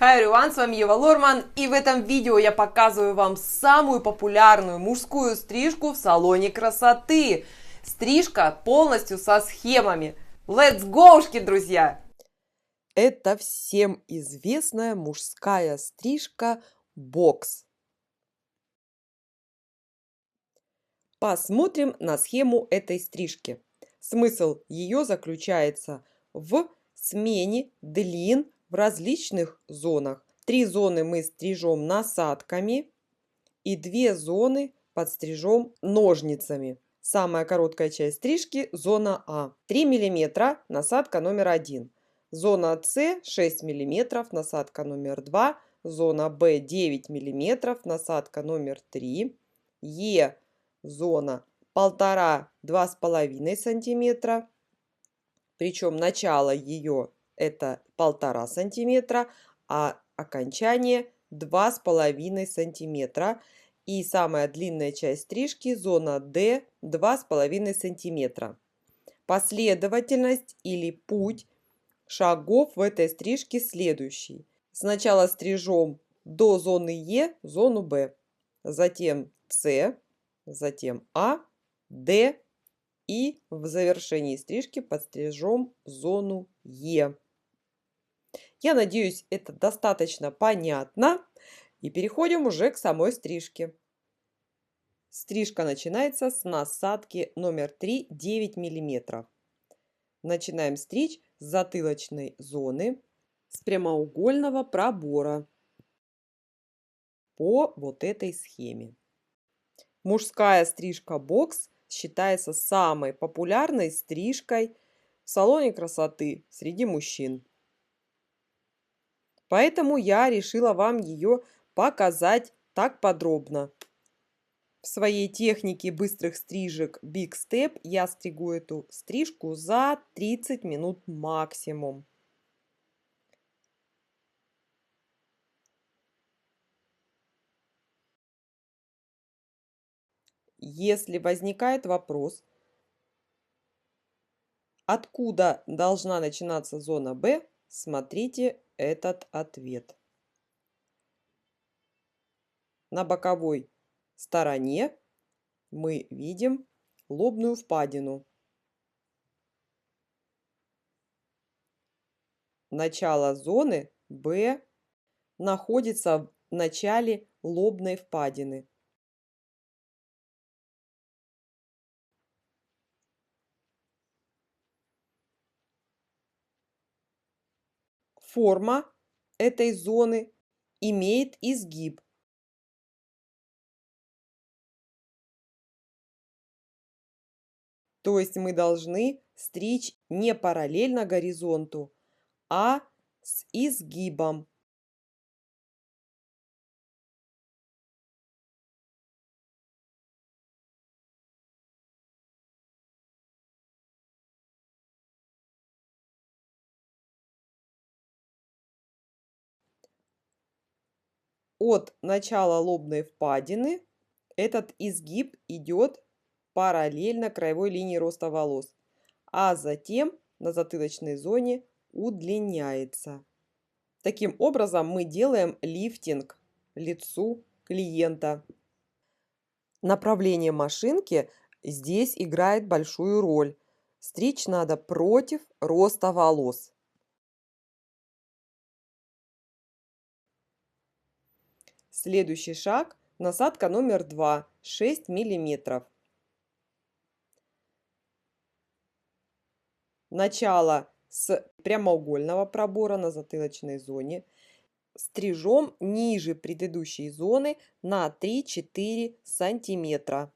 Hi everyone, с вами Ева Лорман, и в этом видео я показываю вам самую популярную мужскую стрижку в салоне красоты. Стрижка полностью со схемами. Let's go, друзья! Это всем известная мужская стрижка бокс. Посмотрим на схему этой стрижки. Смысл ее заключается в смене длин в различных зонах. 3 зоны мы стрижем насадками и 2 зоны подстрижем ножницами. Самая короткая часть стрижки – зона А. 3 мм насадка номер 1. Зона С 6 мм насадка номер 2. Зона Б 9 мм насадка номер 3. Е зона 1,5–2,5 сантиметра. Причем начало ее это 1,5 сантиметра, а окончание 2,5 сантиметра. И самая длинная часть стрижки зона D 2,5 сантиметра. Последовательность или путь шагов в этой стрижке следующий. Сначала стрижем до зоны Е зону Б, затем С, затем А, Д и в завершении стрижки подстрижем зону Е. Я надеюсь, это достаточно понятно. И переходим уже к самой стрижке. Стрижка начинается с насадки номер 3 9 мм. Начинаем стричь с затылочной зоны, с прямоугольного пробора по вот этой схеме. Мужская стрижка бокс считается самой популярной стрижкой в салоне красоты среди мужчин. Поэтому я решила вам ее показать так подробно. В своей технике быстрых стрижек Big Step я стригу эту стрижку за 30 минут максимум. Если возникает вопрос, откуда должна начинаться зона Б, смотрите этот ответ. На боковой стороне мы видим лобную впадину. Начало зоны Б находится в начале лобной впадины. Форма этой зоны имеет изгиб. То есть мы должны стричь не параллельно горизонту, а с изгибом. От начала лобной впадины этот изгиб идет параллельно краевой линии роста волос, а затем на затылочной зоне удлиняется. Таким образом мы делаем лифтинг лицу клиента. Направление машинки здесь играет большую роль. Стричь надо против роста волос. Следующий шаг – насадка номер 2, 6 мм. Начало с прямоугольного пробора на затылочной зоне. Стрижем ниже предыдущей зоны на 3–4 сантиметра.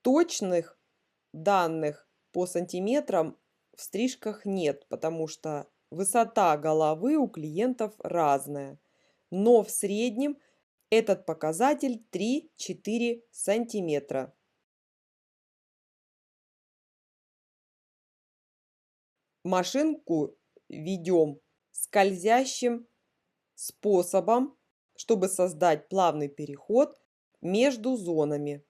Точных данных по сантиметрам в стрижках нет, потому что высота головы у клиентов разная. Но в среднем этот показатель 3–4 сантиметра. Машинку ведем скользящим способом, чтобы создать плавный переход между зонами.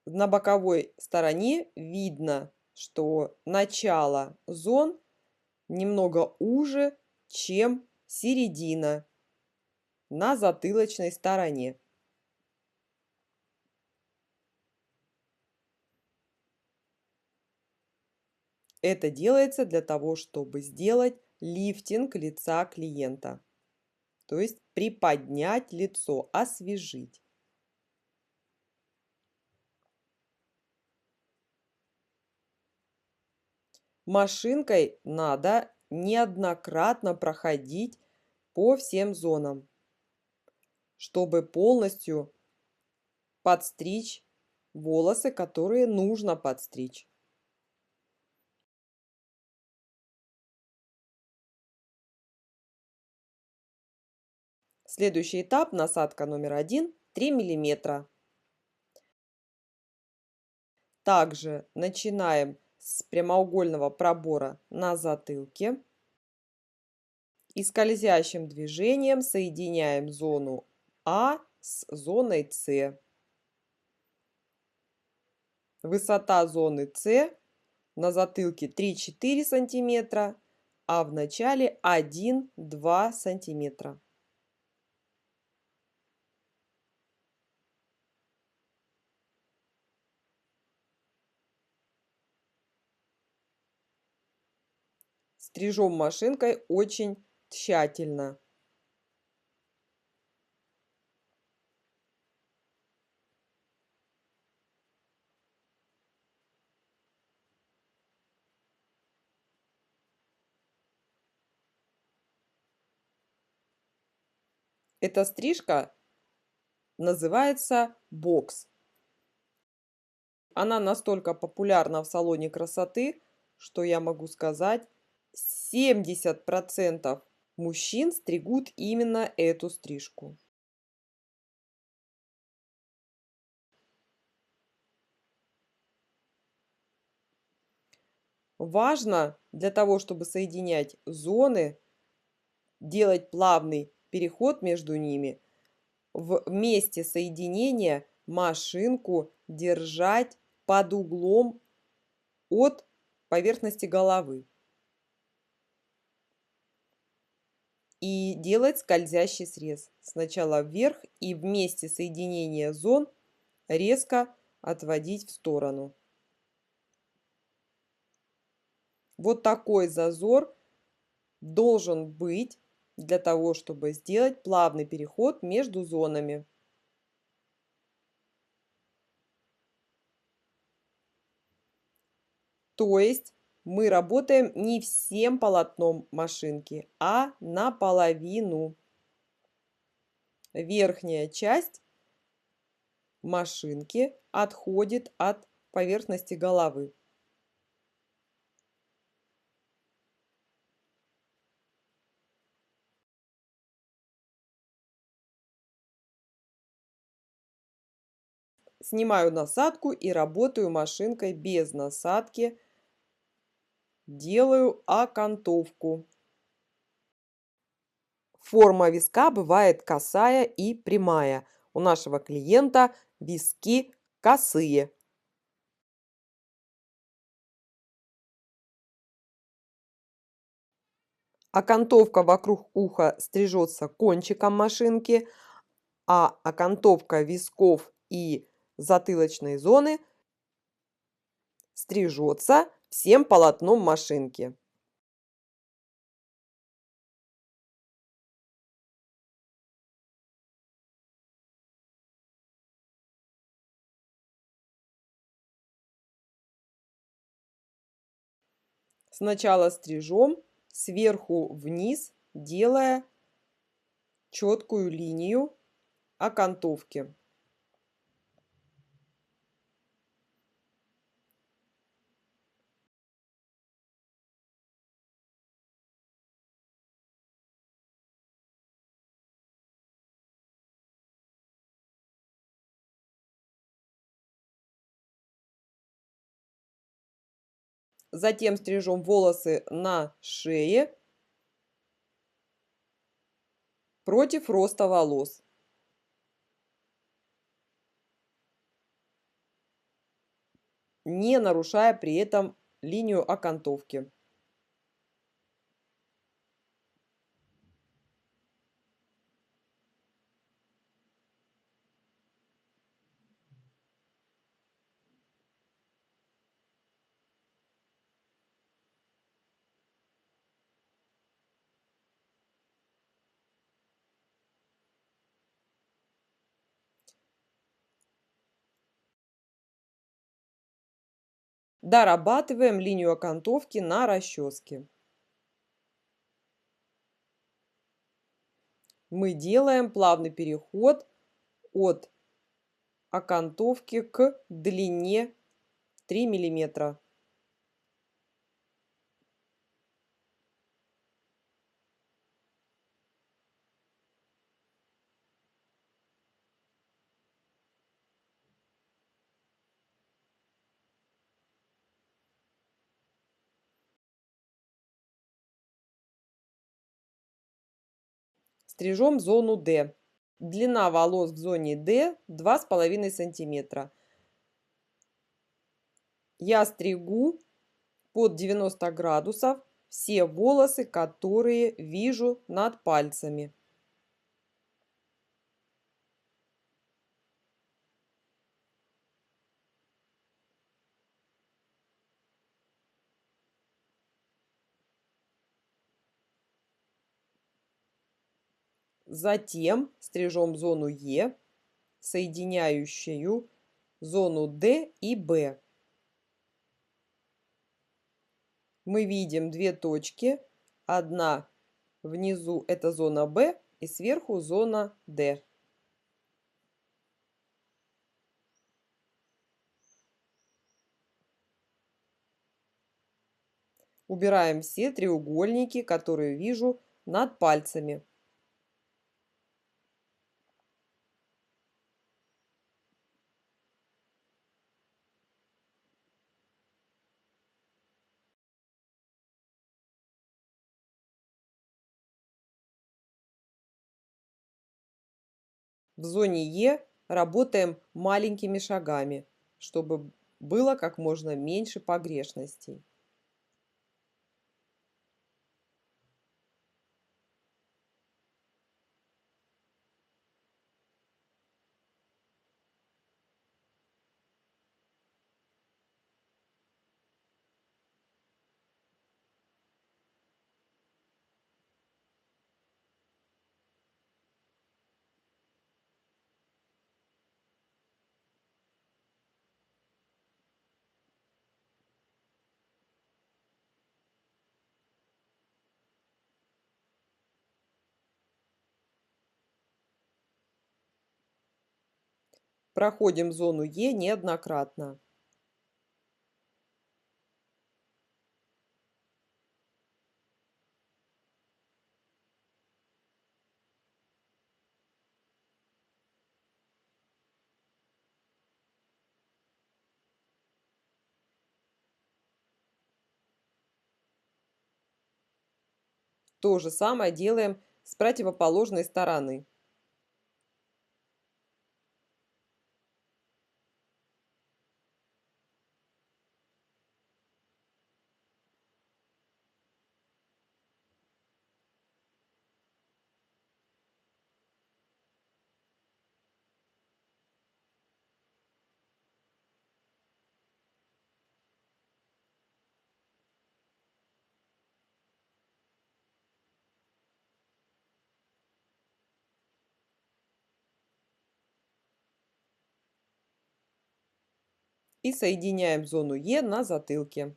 На боковой стороне видно, что начало зон немного уже, чем середина на затылочной стороне. Это делается для того, чтобы сделать лифтинг лица клиента, то есть приподнять лицо, освежить. Машинкой надо неоднократно проходить по всем зонам, чтобы полностью подстричь волосы, которые нужно подстричь. Следующий этап — насадка номер 1 — 3 мм. Также начинаем с прямоугольного пробора на затылке и скользящим движением соединяем зону А с зоной С. Высота зоны С на затылке 3-4 см, а в начале 1-2 см. Стрижем машинкой очень тщательно. Эта стрижка называется бокс. Она настолько популярна в салоне красоты, что я могу сказать, 70% мужчин стригут именно эту стрижку. Важно для того, чтобы соединять зоны, делать плавный переход между ними, в месте соединения машинку держать под углом от поверхности головы и делать скользящий срез. Сначала вверх и в месте соединения зон резко отводить в сторону. Вот такой зазор должен быть для того, чтобы сделать плавный переход между зонами. То есть мы работаем не всем полотном машинки, а наполовину. Верхняя часть машинки отходит от поверхности головы. Снимаю насадку и работаю машинкой без насадки. Делаю окантовку. Форма виска бывает косая и прямая. У нашего клиента виски косые. Окантовка вокруг уха стрижется кончиком машинки, а окантовка висков и затылочной зоны стрижется всем полотном машинки. Сначала стрижем сверху вниз, делая четкую линию окантовки. Затем стрижем волосы на шее против роста волос. не нарушая при этом линию окантовки. Дорабатываем линию окантовки на расческе. Мы делаем плавный переход от окантовки к длине 3 миллиметра. Стрижем зону D. Длина волос в зоне D 2,5 сантиметра. Я стригу под 90 градусов все волосы, которые вижу над пальцами. Затем стрижем зону Е, соединяющую зону D и B. Мы видим две точки. Одна внизу это зона B и сверху зона D. Убираем все треугольники, которые вижу над пальцами. В зоне Е работаем маленькими шагами, чтобы было как можно меньше погрешностей. Проходим зону Е неоднократно. То же самое делаем с противоположной стороны. И соединяем зону Е на затылке.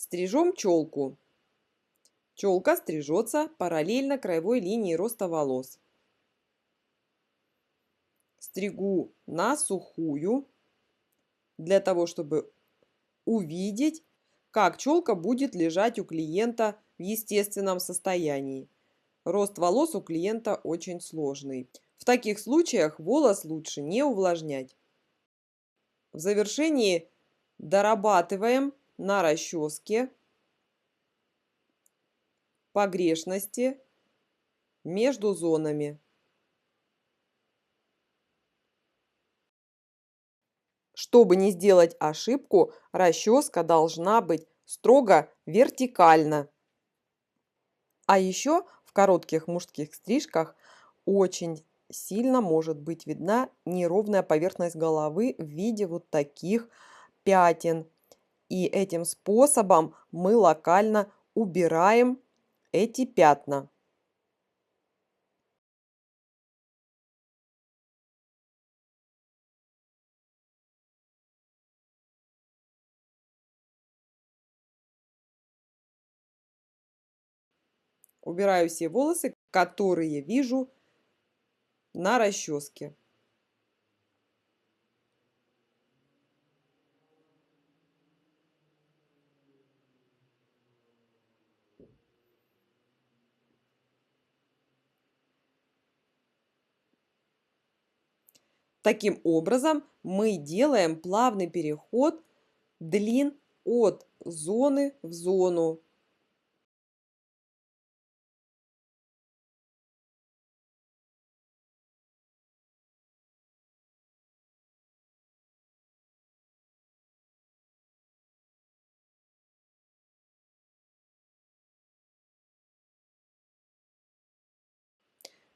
Стрижем челку. Челка стрижется параллельно краевой линии роста волос. Стригу на сухую, для того, чтобы увидеть, как челка будет лежать у клиента в естественном состоянии. Рост волос у клиента очень сложный. В таких случаях волос лучше не увлажнять. В завершении дорабатываем на расческе погрешности между зонами. Чтобы не сделать ошибку, расческа должна быть строго вертикальна. А еще в коротких мужских стрижках очень сильно может быть видна неровная поверхность головы в виде вот таких пятен. И этим способом мы локально убираем эти пятна. Убираю все волосы, которые вижу на расческе. Таким образом, мы делаем плавный переход длин от зоны в зону.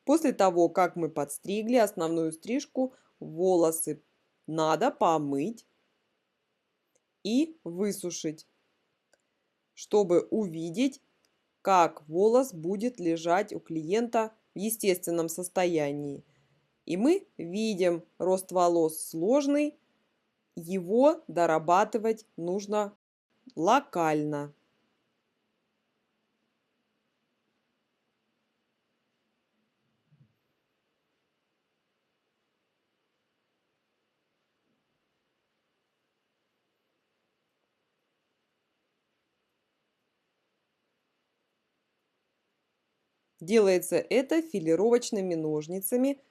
После того, как мы подстригли основную стрижку, волосы надо помыть и высушить, чтобы увидеть, как волос будет лежать у клиента в естественном состоянии. И мы видим, рост волос сложный, его дорабатывать нужно локально. Делается это филировочными ножницами,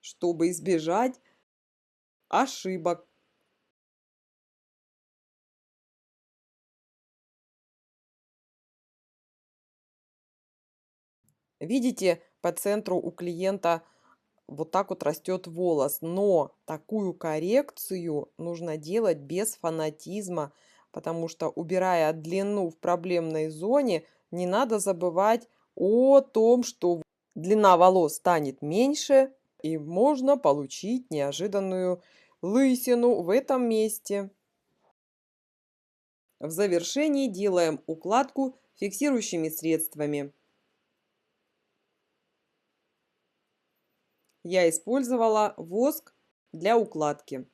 чтобы избежать ошибок. Видите, по центру у клиента вот так вот растет волос, но такую коррекцию нужно делать без фанатизма, потому что, убирая длину в проблемной зоне, не надо забывать о том, что длина волос станет меньше, и можно получить неожиданную лысину в этом месте. В завершении делаем укладку фиксирующими средствами. Я использовала воск для укладки.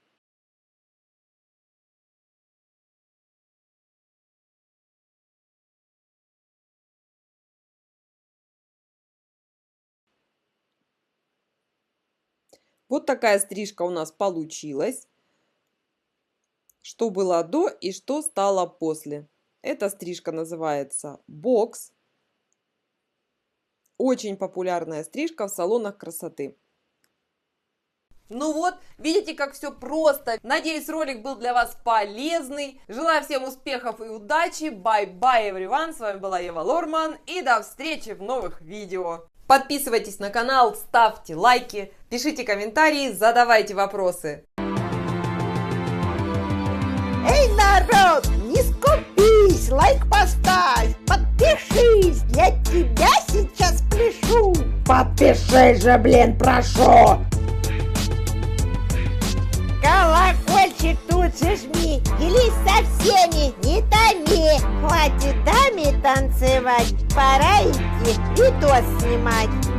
Вот такая стрижка у нас получилась. Что было до и что стало после. Эта стрижка называется бокс. Очень популярная стрижка в салонах красоты. Ну вот, видите, как все просто. Надеюсь, ролик был для вас полезный. Желаю всем успехов и удачи. Bye-bye, everyone. С вами была Ева Лорман. И до встречи в новых видео. Подписывайтесь на канал, ставьте лайки, пишите комментарии, задавайте вопросы. Эй, народ, не скупись, лайк поставь, подпишись, я тебя сейчас пляшу. Подпишись же, блин, прошу. Колокольчик тут же жми, делись со всеми, не томи. Хватит даме танцевать, пора идти видос снимать.